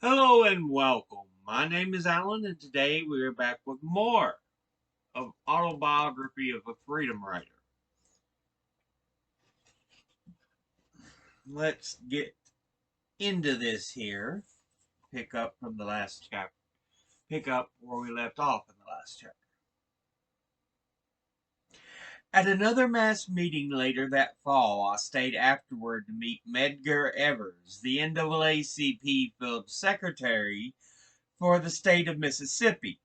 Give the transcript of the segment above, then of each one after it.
Hello and welcome. My name is Alan, and today we are back with more of Autobiography of a Freedom Writer. Let's get into this here. Pick up from the last chapter. Pick up where we left off in the last chapter. At another mass meeting later that fall, I stayed afterward to meet Medgar Evers, the NAACP field secretary for the state of Mississippi.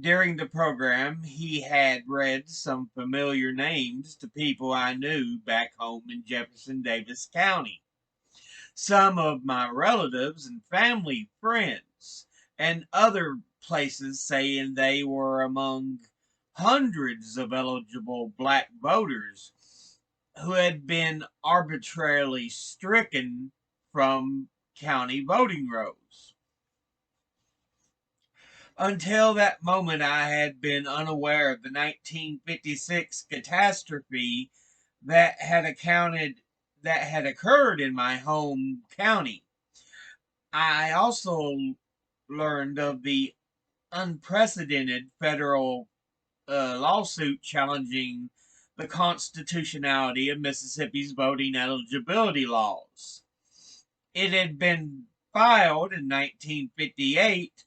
During the program, he had read some familiar names to people I knew back home in Jefferson Davis County. Some of my relatives and family friends, and other places saying they were among hundreds of eligible black voters who had been arbitrarily stricken from county voting rolls. Until that moment, I had been unaware of the 1956 catastrophe that had occurred in my home county. I also learned of the unprecedented federal lawsuit challenging the constitutionality of Mississippi's voting eligibility laws. It had been filed in 1958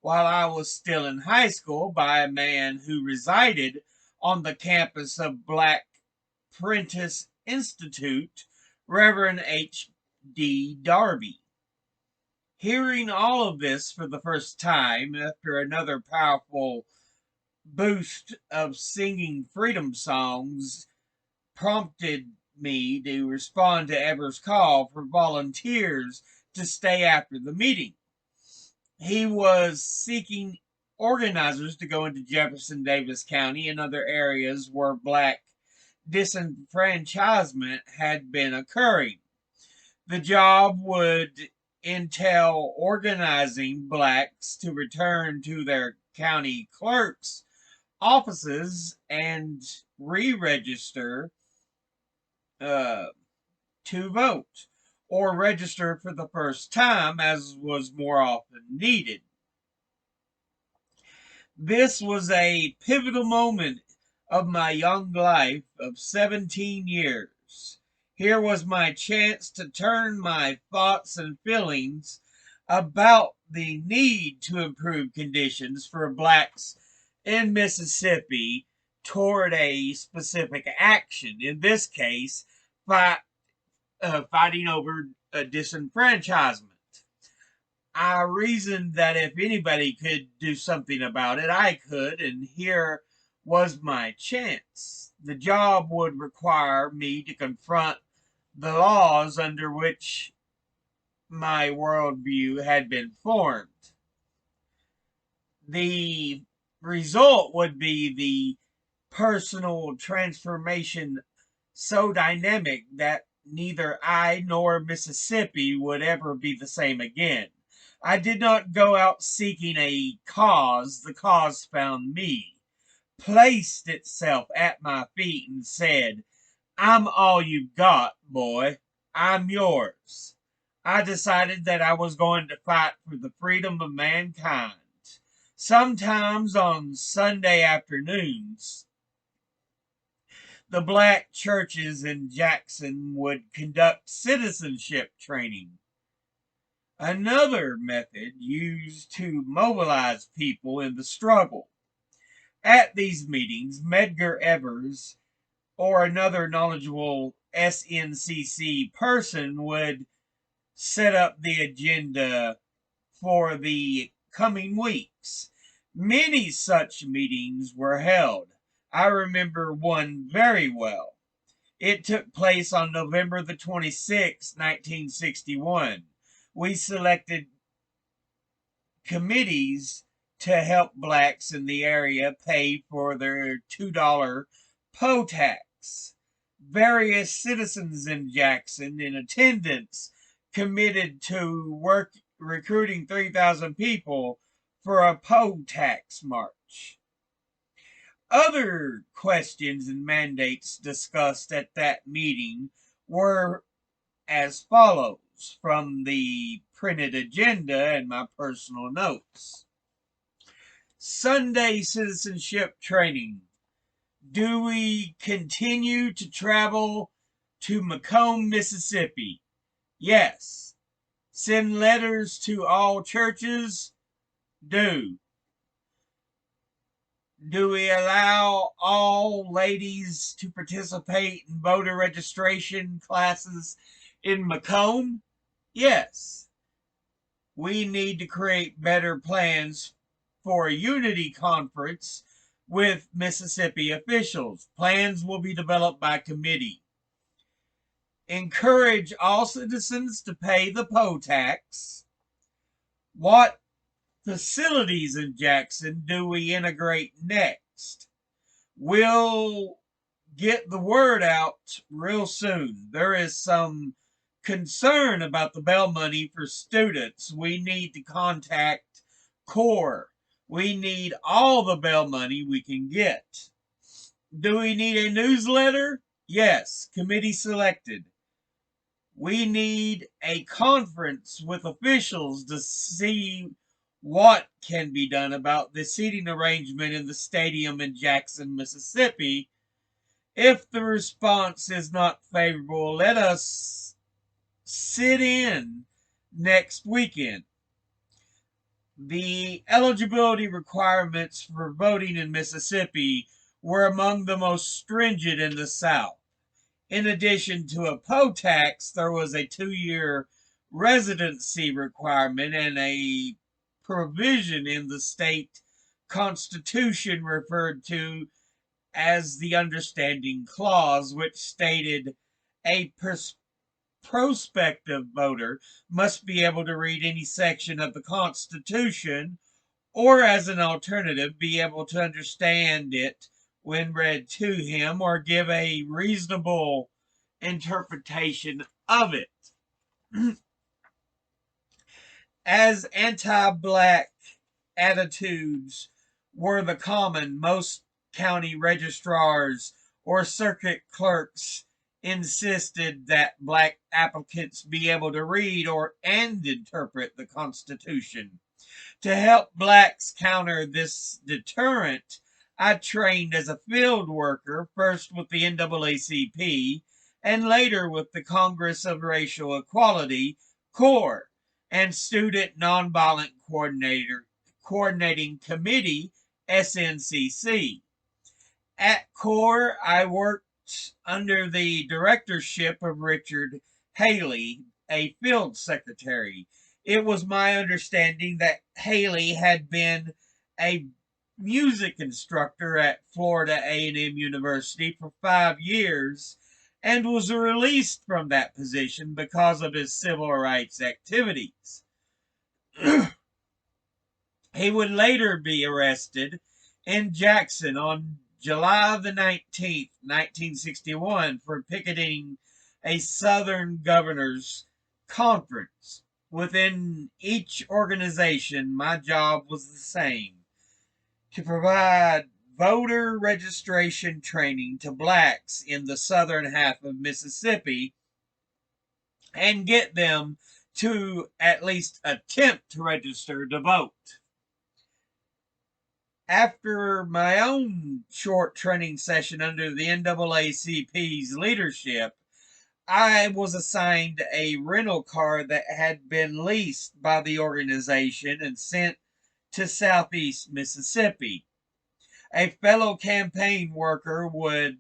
while I was still in high school by a man who resided on the campus of Black Prentice Institute, Reverend H.D. Darby. Hearing all of this for the first time after another powerful boost of singing freedom songs prompted me to respond to Evers' call for volunteers to stay after the meeting. He was seeking organizers to go into Jefferson Davis County and other areas where black disenfranchisement had been occurring. The job would entail organizing blacks to return to their county clerks' offices and re-register uh, to vote, or register for the first time, as was more often needed. This was a pivotal moment of my young life of 17 years. Here was my chance to turn my thoughts and feelings about the need to improve conditions for blacks in Mississippi toward a specific action. In this case, fighting over disenfranchisement. I reasoned that if anybody could do something about it, I could, and here was my chance. The job would require me to confront the laws under which my worldview had been formed. The result would be the personal transformation so dynamic that neither I nor Mississippi would ever be the same again. I did not go out seeking a cause, the cause found me, placed itself at my feet, and said, I'm all you've got, boy. I'm yours. I decided that I was going to fight for the freedom of mankind. Sometimes on Sunday afternoons, the black churches in Jackson would conduct citizenship training. Another method used to mobilize people in the struggle. At these meetings, Medgar Evers or another knowledgeable SNCC person would set up the agenda for the coming weeks. Many such meetings were held. I remember one very well. It took place on November the 26th, 1961. We selected committees to help blacks in the area pay for their $2 poll tax. Various citizens in Jackson in attendance committed to recruiting 3,000 people for a poll tax march. Other questions and mandates discussed at that meeting were as follows. quotes from the printed agenda and my personal notes. Sunday citizenship training. Do we continue to travel to Macomb, Mississippi? Yes. Send letters to all churches? Do. Do we allow all ladies to participate in voter registration classes in Macomb? Yes. We need to create better plans for a unity conference with Mississippi officials. Plans will be developed by committee. Encourage all citizens to pay the poll tax. What facilities in Jackson do we integrate next? We'll get the word out real soon. There is some concern about the Bell money for students. We need to contact CORE. We need all the Bell money we can get. Do we need a newsletter? Yes, committee selected. We need a conference with officials to see what can be done about the seating arrangement in the stadium in Jackson, Mississippi. If the response is not favorable, let us sit in next weekend. The eligibility requirements for voting in Mississippi were among the most stringent in the South. In addition to a poll tax, there was a 2-year residency requirement and a provision in the state constitution referred to as the Understanding Clause, which stated a prospective voter must be able to read any section of the Constitution, or as an alternative, be able to understand it when read to him or give a reasonable interpretation of it. As anti-black attitudes were the common, most county registrars or circuit clerks insisted that black applicants be able to read and interpret the Constitution. To help blacks counter this deterrent, I trained as a field worker, first with the NAACP and later with the Congress of Racial Equality, CORE, and Student Nonviolent Coordinating Committee, SNCC. At CORE, I worked under the directorship of Richard Haley, a field secretary. It was my understanding that Haley had been a music instructor at Florida A&M University for 5 years and was released from that position because of his civil rights activities. He would later be arrested in Jackson on July the 19th, 1961, for picketing a Southern Governors Conference. Within each organization, my job was the same: to provide voter registration training to blacks in the southern half of Mississippi and get them to at least attempt to register to vote. After my own short training session under the NAACP's leadership, I was assigned a rental car that had been leased by the organization and sent to Southeast Mississippi. A fellow campaign worker would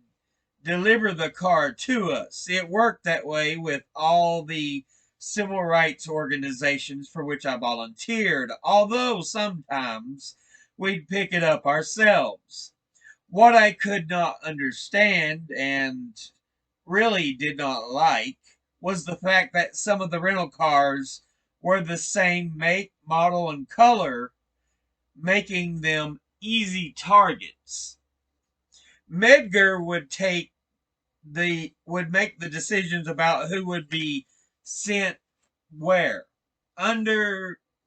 deliver the car to us. It worked that way with all the civil rights organizations for which I volunteered, although sometimes we'd pick it up ourselves. What I could not understand and really did not like was the fact that some of the rental cars were the same make, model, and color, making them easy targets. Medgar would make the decisions about who would be sent where.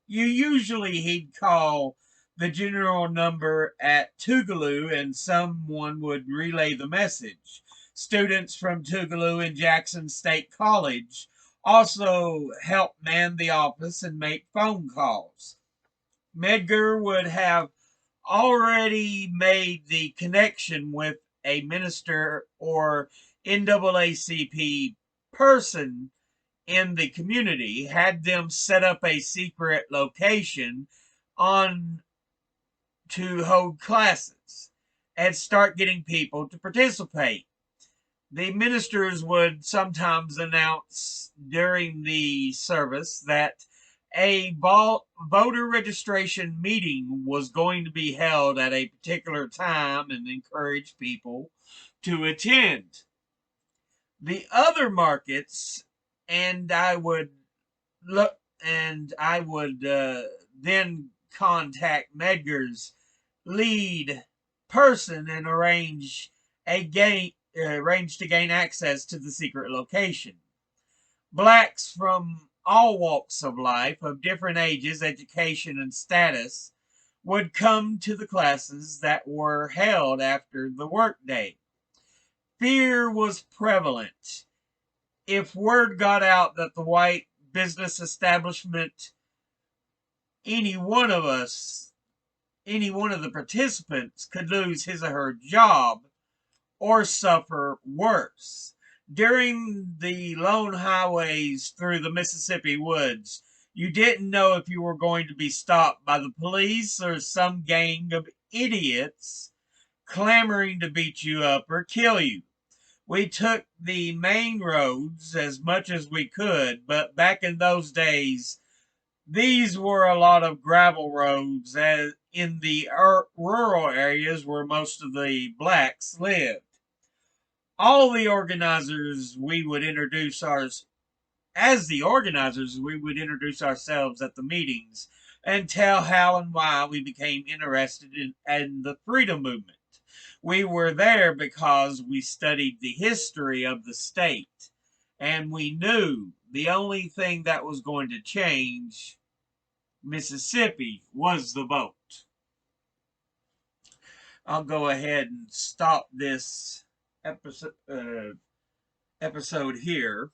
Usually he'd call the general number at Tougaloo and someone would relay the message. Students from Tougaloo and Jackson State College also help man the office and make phone calls. Medgar would have already made the connection with a minister or NAACP person in the community, had them set up a secret location on to hold classes and start getting people to participate. The ministers would sometimes announce during the service that a voter registration meeting was going to be held at a particular time and encourage people to attend. The other markets, and I would look, and I would then contact Medgar's lead person and arrange to gain access to the secret location. Blacks from all walks of life, of different ages, education, and status, would come to the classes that were held after the workday. Fear was prevalent. If word got out that the white business establishment, any one of us, any one of the participants could lose his or her job or suffer worse. During the lone highways through the Mississippi woods, you didn't know if you were going to be stopped by the police or some gang of idiots clamoring to beat you up or kill you. We took the main roads as much as we could, but back in those days, these were a lot of gravel roads as in the rural areas where most of the blacks lived. All the organizers, we would introduce ours as the organizers, we would introduce ourselves at the meetings and tell how and why we became interested in the freedom movement. We were there because we studied the history of the state and we knew the only thing that was going to change Mississippi was the vote. I'll go ahead and stop this episode here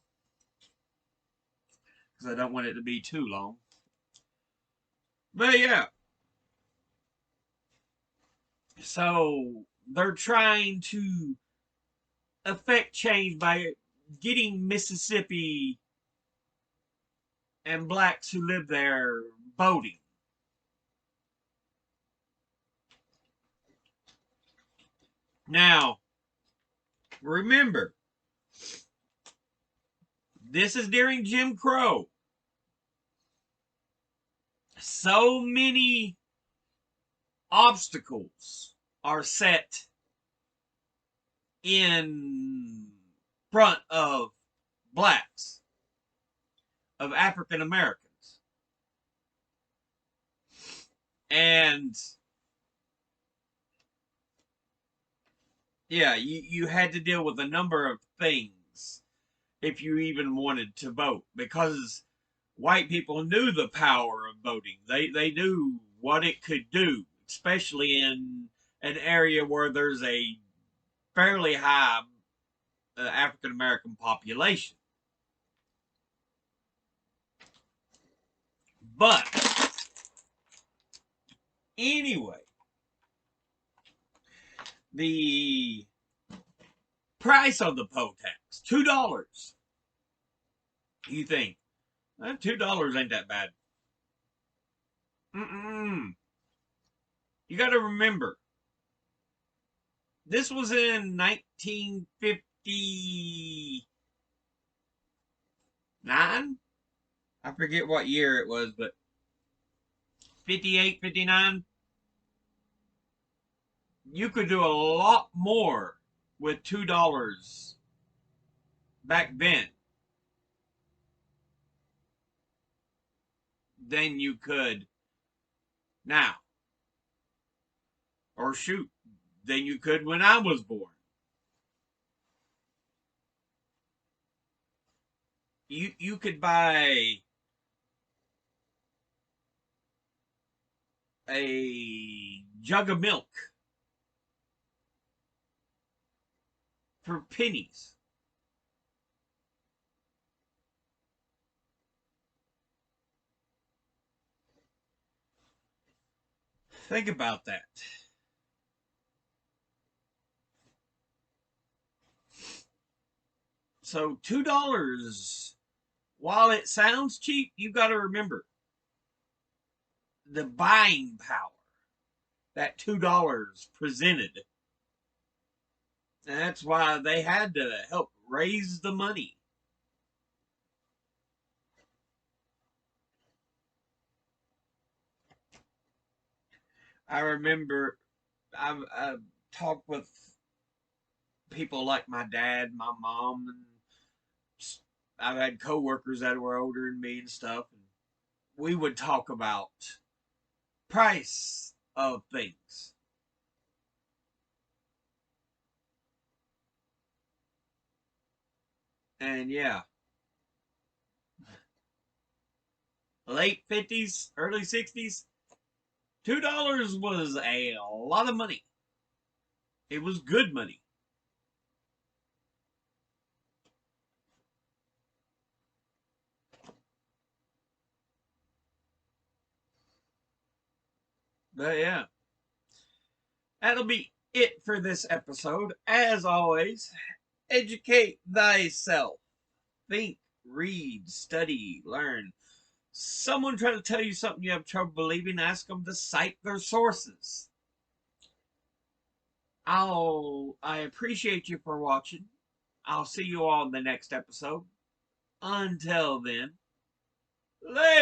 because I don't want it to be too long. But yeah, so they're trying to affect change by getting Mississippi and blacks who live there voting. Now, remember, this is during Jim Crow. So many obstacles are set in front of blacks, of African Americans. And yeah, you had to deal with a number of things if you even wanted to vote because white people knew the power of voting. They knew what it could do, especially in an area where there's a fairly high African American population. But anyway, the price of the poll tax, $2. You think, $2 ain't that bad. Mm-mm. You got to remember, this was in 1959. I forget what year it was, but 58, 59. You could do a lot more with $2 back then than you could now. Or shoot, than you could when I was born. You could buy a jug of milk for pennies. Think about that. So $2, while it sounds cheap, you got to remember the buying power that $2 presented. And that's why they had to help raise the money. I remember I've talked with people like my dad, my mom, and I've had coworkers that were older than me and stuff. And we would talk about price of things. And yeah, late 50s, early 60s, $2 was a lot of money. It was good money. But yeah, that'll be it for this episode. As always, educate thyself. Think, read, study, learn. Someone try to tell you something you have trouble believing, ask them to cite their sources. I appreciate you for watching. I'll see you all in the next episode. Until then, later.